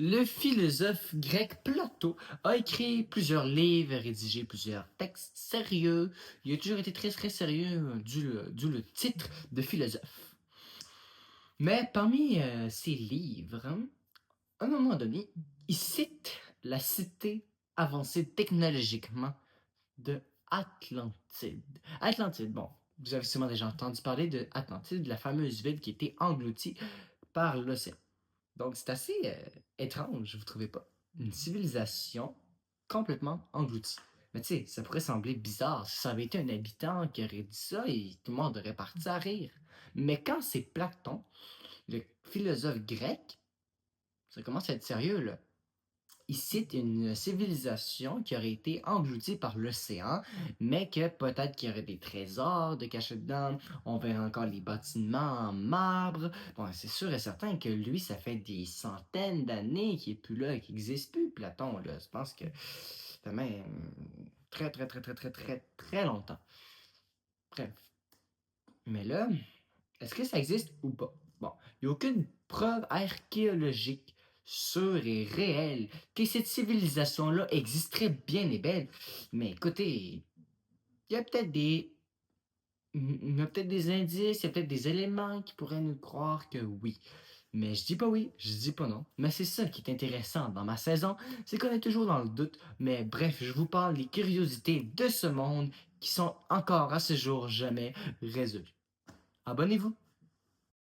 Le philosophe grec Platon a écrit plusieurs livres, rédigé plusieurs textes sérieux. Il a toujours été très très sérieux, dû le titre de philosophe. Mais parmi ses livres, à un moment donné, il cite la cité avancée technologiquement de Atlantide. Atlantide, bon, vous avez sûrement déjà entendu parler de Atlantide, la fameuse ville qui a été engloutie par l'océan. Donc, c'est assez étrange, vous trouvez pas? Une civilisation complètement engloutie. Mais tu sais, ça pourrait sembler bizarre si ça avait été un habitant qui aurait dit ça et tout le monde aurait parti à rire. Mais quand c'est Platon, le philosophe grec, ça commence à être sérieux, là. Il cite une civilisation qui aurait été engloutie par l'océan, mais que peut-être qu'il y aurait des trésors de cachés dedans. On verra encore les bâtiments en marbre. Bon, c'est sûr et certain que lui, ça fait des centaines d'années qu'il est plus là, qu'il n'existe plus, Platon, là. Je pense que ça fait même très longtemps. Bref. Mais là, est-ce que ça existe ou pas? Bon, il n'y a aucune preuve archéologique sûre et réelle que cette civilisation-là existerait bien et belle. Mais écoutez, il y a peut-être des... Il y a peut-être des indices, il y a peut-être des éléments qui pourraient nous croire que oui. Mais je dis pas oui, je dis pas non. Mais c'est ça qui est intéressant dans ma saison, c'est qu'on est toujours dans le doute. Mais bref, je vous parle des curiosités de ce monde qui sont encore à ce jour jamais résolues. Abonnez-vous!